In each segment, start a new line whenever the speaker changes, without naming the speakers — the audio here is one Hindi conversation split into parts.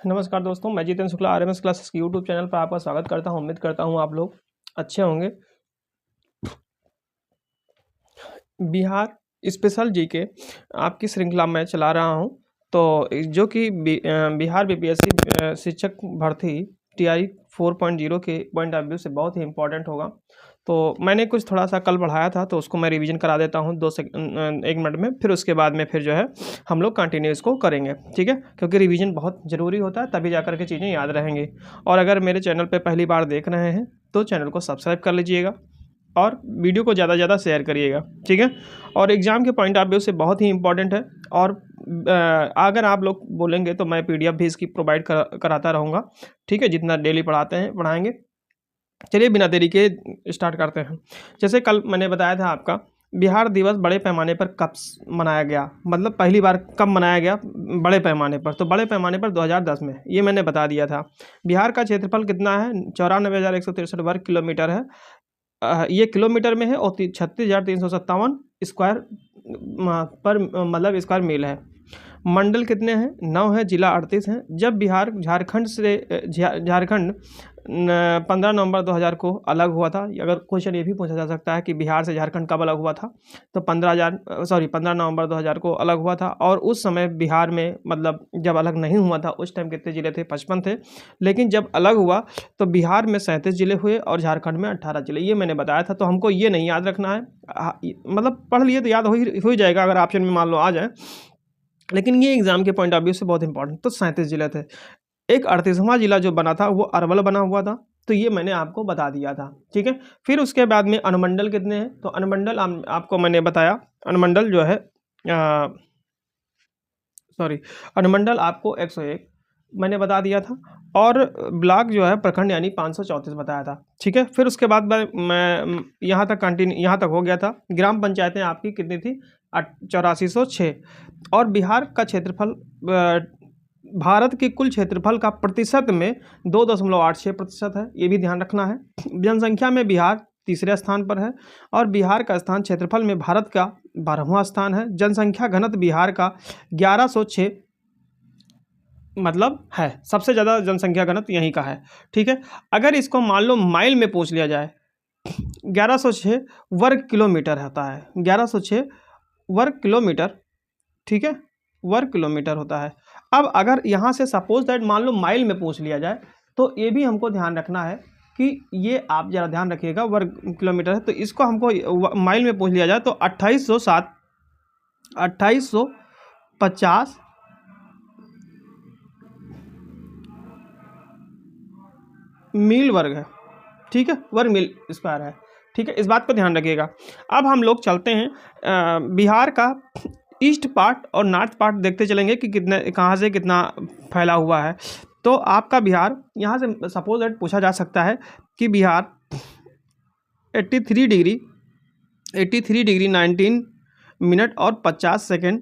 नमस्कार दोस्तों, मैं जितेंद्र शुक्ला आरएमएस क्लासेस की यूट्यूब चैनल पर आपका स्वागत करता हूं। उम्मीद करता हूं आप लोग अच्छे होंगे। बिहार स्पेशल जीके आपकी श्रृंखला मैं चला रहा हूं, तो जो कि बिहार बीपीएससी शिक्षक भर्ती टीआई 4.0 के पॉइंट ऑफ व्यू से बहुत ही इंपॉर्टेंट होगा। तो मैंने कुछ थोड़ा सा कल पढ़ाया था, तो उसको मैं रिवीजन करा देता हूँ 1 मिनट में। फिर उसके बाद में फिर जो है हम लोग कंटिन्यू इसको करेंगे, ठीक है, क्योंकि रिवीजन बहुत ज़रूरी होता है, तभी जाकर के चीज़ें याद रहेंगी। और अगर मेरे चैनल पे पहली बार देख रहे हैं तो चैनल को सब्सक्राइब कर लीजिएगा और वीडियो को ज़्यादा से ज़्यादा शेयर करिएगा, ठीक है। और एग्ज़ाम के पॉइंट ऑफ व्यू से बहुत ही इंपॉर्टेंट है। और अगर आप लोग बोलेंगे तो मैं पीडीएफ भी इसकी प्रोवाइड कराता रहूँगा, ठीक है, जितना डेली पढ़ाएंगे। चलिए बिना देरी के स्टार्ट करते हैं। जैसे कल मैंने बताया था आपका बिहार दिवस बड़े पैमाने पर कब मनाया गया, मतलब पहली बार कब मनाया गया बड़े पैमाने पर, तो बड़े पैमाने पर 2010 में, ये मैंने बता दिया था। बिहार का क्षेत्रफल कितना है? 94,163 वर्ग किलोमीटर है। ये किलोमीटर में है और 36,357 स्क्वायर पर मतलब स्क्वायर मील है। मंडल कितने हैं? 9 है। जिला 38 हैं। जब बिहार झारखंड 15 नवंबर 2000 को अलग हुआ था। अगर क्वेश्चन ये भी पूछा जा सकता है कि बिहार से झारखंड कब अलग हुआ था, तो 15 नवंबर 2000 को अलग हुआ था। और उस समय बिहार में मतलब जब अलग नहीं हुआ था उस टाइम कितने ज़िले थे? 55 थे। लेकिन जब अलग हुआ तो बिहार में 37 ज़िले हुए और झारखंड में 18 ज़िले, ये मैंने बताया था। तो हमको ये नहीं याद रखना है, मतलब पढ़ लिए तो याद हो ही जाएगा अगर ऑप्शन में मान लो आ जाए, लेकिन ये एग्जाम के पॉइंट ऑफ व्यू से बहुत इंपॉर्टेंट। तो 37 जिले थे। एक 38वां जिला जो बना था वो अरवल बना हुआ था, तो ये मैंने आपको बता दिया था, ठीक है। फिर उसके बाद में अनुमंडल कितने हैं? तो अनुमंडल आपको मैंने बताया, अनुमंडल जो है अनुमंडल आपको 101 मैंने बता दिया था। और ब्लॉक जो है प्रखंड यानी 534 बताया था, ठीक है। फिर उसके बाद मैं यहाँ तक हो गया था। ग्राम पंचायतें आपकी कितनी थी? 8406। और बिहार का क्षेत्रफल भारत के कुल क्षेत्रफल का प्रतिशत में 2.86% है, ये भी ध्यान रखना है। जनसंख्या में बिहार तीसरे स्थान पर है और बिहार का स्थान क्षेत्रफल में भारत का 12वां स्थान है। जनसंख्या घनत्व बिहार का 1106 मतलब है, सबसे ज़्यादा जनसंख्या घनत्व यहीं का है, ठीक है। अगर इसको मान लो माइल में पूछ लिया जाए, 1106 वर्ग किलोमीटर होता है, 1106 वर्ग किलोमीटर, ठीक है, वर्ग किलोमीटर होता है। अब अगर यहाँ से सपोज दैट मान लो माइल में पूछ लिया जाए, तो ये भी हमको ध्यान रखना है कि ये आप ज़रा ध्यान रखिएगा, वर्ग किलोमीटर है, तो इसको हमको माइल में पूछ लिया जाए तो 2850 मील वर्ग है, ठीक है, वर्ग मील स्क्वायर है, ठीक है। इस बात को ध्यान रखिएगा। अब हम लोग चलते हैं बिहार का ईस्ट पार्ट और नॉर्थ पार्ट देखते चलेंगे कि कितने कहाँ से कितना फैला हुआ है। तो आपका बिहार यहाँ से सपोज दैट पूछा जा सकता है कि बिहार 83 डिग्री 19 मिनट और 50 सेकेंड,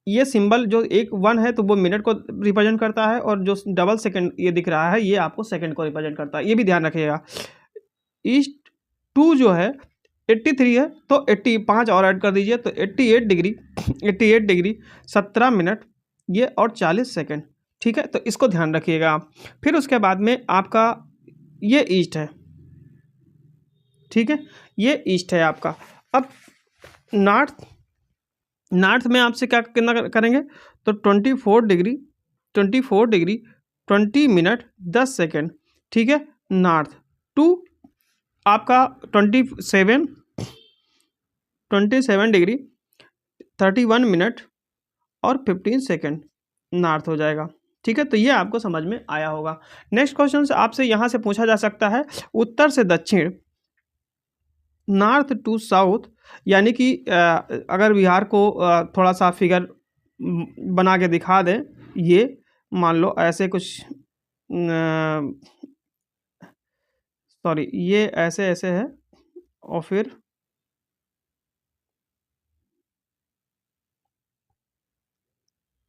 ये सिंबल जो एक 1 है तो वो मिनट को रिप्रेजेंट करता है, और जो डबल सेकेंड ये दिख रहा है ये आपको सेकेंड को रिप्रेजेंट करता है, ये भी ध्यान रखिएगा। ईस्ट 2 जो है 83 है, तो 85 और ऐड कर दीजिए तो 88 डिग्री 17 मिनट ये और 40 सेकेंड, ठीक है। तो इसको ध्यान रखिएगा आप। फिर उसके बाद में आपका ये ईस्ट है, ठीक है, ये ईस्ट है आपका। अब नॉर्थ में आपसे क्या कितना करेंगे? तो 24 डिग्री 20 मिनट 10 सेकेंड, ठीक है। नॉर्थ टू आपका 27 डिग्री 31 मिनट और 15 सेकेंड नॉर्थ हो जाएगा, ठीक है। तो ये आपको समझ में आया होगा। नेक्स्ट क्वेश्चन आपसे यहाँ से पूछा जा सकता है उत्तर से दक्षिण, नॉर्थ टू साउथ, यानी कि अगर बिहार को थोड़ा सा फिगर बना के दिखा दें, ये मान लो ऐसे कुछ ये ऐसे है और फिर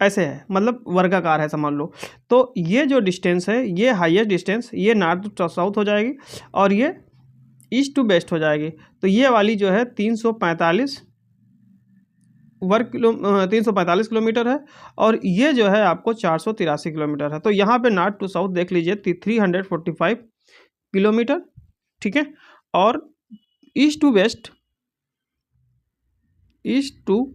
ऐसे है, मतलब वर्गाकार है समझ लो। तो ये जो डिस्टेंस है ये हाईएस्ट डिस्टेंस ये नॉर्थ टू साउथ हो जाएगी और ये ईस्ट टू वेस्ट हो जाएगी। तो ये वाली जो है 345 वर्ग 345 किलोमीटर है, और ये जो है आपको 483 किलोमीटर है। तो यहाँ पे नॉर्थ टू साउथ देख लीजिए 345 किलोमीटर, ठीक है। और east to west, east to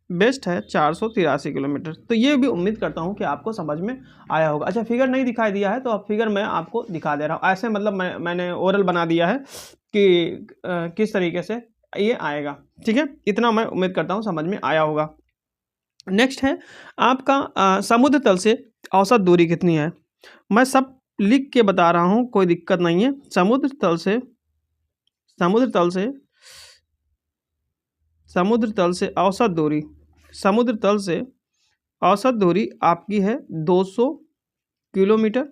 west है 483 किलोमीटर। तो ये भी उम्मीद करता हूँ कि आपको समझ में आया होगा। अच्छा, फिगर नहीं दिखाई दिया है तो अब फिगर मैं आपको दिखा दे रहा हूँ। ऐसे मतलब मैंने ओरल बना दिया है कि किस तरीके से ये आएगा, ठीक है। इतना मैं उम्मीद करता हूँ समझ में आया होगा। नेक्स्ट है आपका समुद्र तल से औसत दूरी कितनी है। मैं सब लिख के बता रहा हूँ, कोई दिक्कत नहीं है। समुद्र तल से औसत दूरी, समुद्र तल से औसत दूरी आपकी है 200 किलोमीटर,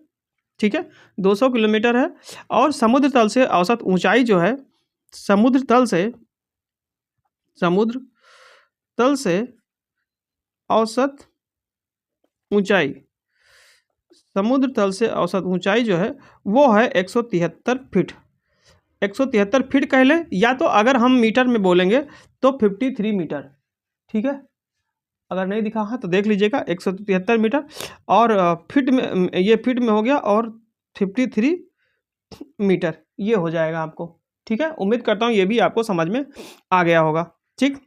ठीक है। 200 किलोमीटर है। और समुद्र तल से औसत ऊंचाई जो है, समुद्र तल से औसत ऊंचाई, समुद्र तल से औसत ऊंचाई जो है वो है 173 फीट। 173 फीट कह लें, या तो अगर हम मीटर में बोलेंगे तो 53 मीटर, ठीक है। अगर नहीं दिखा है तो देख लीजिएगा, 173 मीटर, और फिट में, ये फिट में हो गया, और 53 मीटर ये हो जाएगा आपको, ठीक है। उम्मीद करता हूँ ये भी आपको समझ में आ गया होगा, ठीक।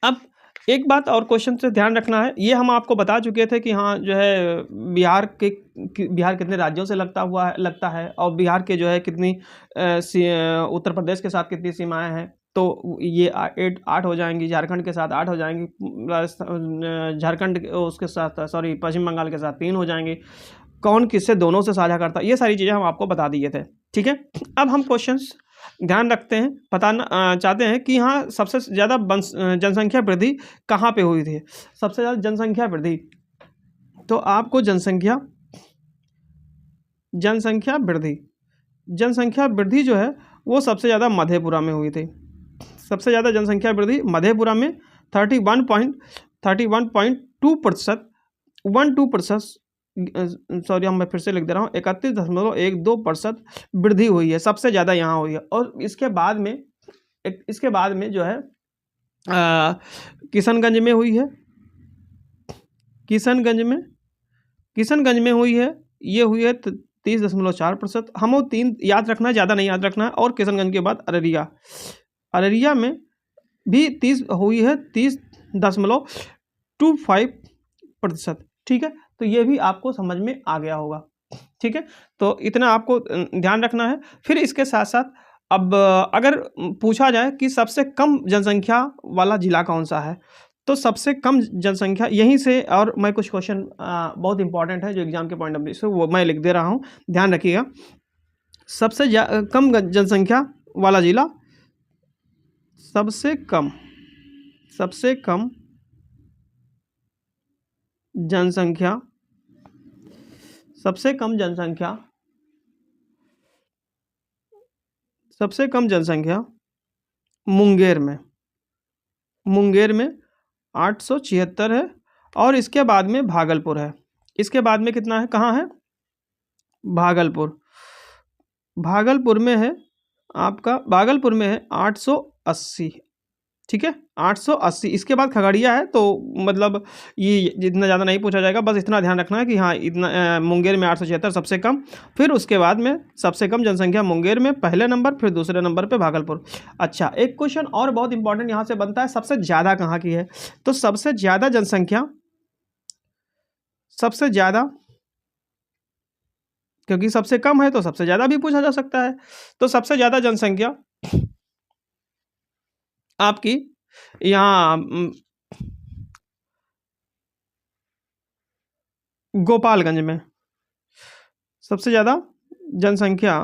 अब एक बात और क्वेश्चन से ध्यान रखना है, ये हम आपको बता चुके थे कि हाँ जो है बिहार कितने राज्यों से लगता है, और बिहार के जो है कितनी उत्तर प्रदेश के साथ कितनी सीमाएं हैं। तो ये 8 हो जाएंगी, झारखंड के साथ 8 हो जाएंगी, झारखंड उसके साथ सॉरी पश्चिम बंगाल के साथ 3 हो जाएंगे, कौन किससे दोनों से साझा करता है, ये सारी चीज़ें हम आपको बता दिए थे, ठीक है। अब हम क्वेश्चंस ध्यान रखते हैं, बताना चाहते हैं कि हाँ सबसे ज़्यादा जनसंख्या वृद्धि कहाँ पे हुई थी। सबसे ज़्यादा जनसंख्या वृद्धि, तो आपको जनसंख्या वृद्धि जो है वो सबसे ज़्यादा मधेपुरा में हुई थी। सबसे ज़्यादा जनसंख्या वृद्धि मधेपुरा में 31.2%, 12%, सॉरी मैं फिर से लिख दे रहा हूँ, 31.12% वृद्धि हुई है, सबसे ज़्यादा यहाँ हुई है। और इसके बाद में जो है किशनगंज में हुई है, किशनगंज में हुई है, ये हुई है 30.4%। हम 3 याद रखना है, ज़्यादा नहीं याद रखना है। और किशनगंज के बाद अररिया में भी 30 हुई है, 30.25%, ठीक है। तो ये भी आपको समझ में आ गया होगा, ठीक है। तो इतना आपको ध्यान रखना है। फिर इसके साथ साथ अब अगर पूछा जाए कि सबसे कम जनसंख्या वाला जिला कौन सा है, तो सबसे कम जनसंख्या यहीं से, और मैं कुछ क्वेश्चन बहुत इंपॉर्टेंट है जो एग्जाम के पॉइंट ऑफ व्यू से, वो मैं लिख दे रहा हूँ, ध्यान रखिएगा। सबसे कम जनसंख्या वाला जिला, सबसे कम जनसंख्या मुंगेर में 876 है। और इसके बाद में भागलपुर है। इसके बाद में कितना है, कहाँ है, भागलपुर में है आपका, भागलपुर में है 880, ठीक है, 880। इसके बाद खगड़िया है। तो मतलब ये जितना ज़्यादा नहीं पूछा जाएगा, बस इतना ध्यान रखना है कि हाँ इतना मुंगेर में 876 सबसे कम। फिर उसके बाद में सबसे कम जनसंख्या मुंगेर में पहले नंबर, फिर दूसरे नंबर पे भागलपुर। अच्छा, एक क्वेश्चन और बहुत इंपॉर्टेंट यहाँ से बनता है, सबसे ज़्यादा कहाँ की है। तो सबसे ज़्यादा जनसंख्या, क्योंकि सबसे कम है तो सबसे ज़्यादा भी पूछा जा सकता है। तो सबसे ज़्यादा जनसंख्या आपकी यहाँ गोपालगंज में, सबसे ज़्यादा जनसंख्या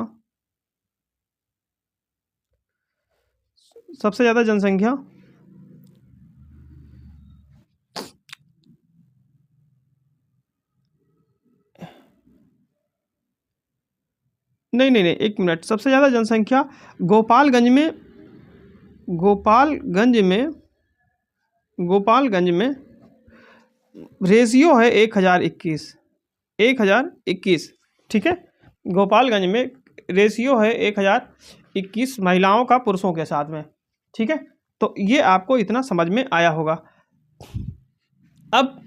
नहीं, एक मिनट, सबसे ज़्यादा जनसंख्या गोपालगंज में रेशियो है 1021, ठीक है। गोपालगंज में रेशियो है 1021 महिलाओं का पुरुषों के साथ में, ठीक है। तो ये आपको इतना समझ में आया होगा। अब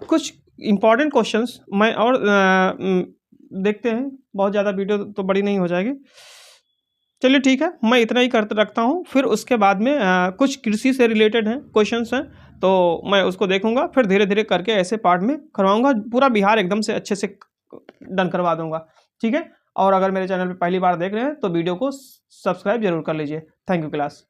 कुछ इम्पॉर्टेंट क्वेश्चंस मैं और देखते हैं, बहुत ज़्यादा वीडियो तो बड़ी नहीं हो जाएगी। चलिए ठीक है, मैं इतना ही करते रखता हूँ, फिर उसके बाद में कुछ कृषि से रिलेटेड हैं क्वेश्चंस हैं, तो मैं उसको देखूंगा, फिर धीरे धीरे करके ऐसे पार्ट में करवाऊंगा, पूरा बिहार एकदम से अच्छे से डन करवा दूंगा। ठीक है, और अगर मेरे चैनल पे पहली बार देख रहे हैं तो वीडियो को सब्सक्राइब जरूर कर लीजिए। Thank you class.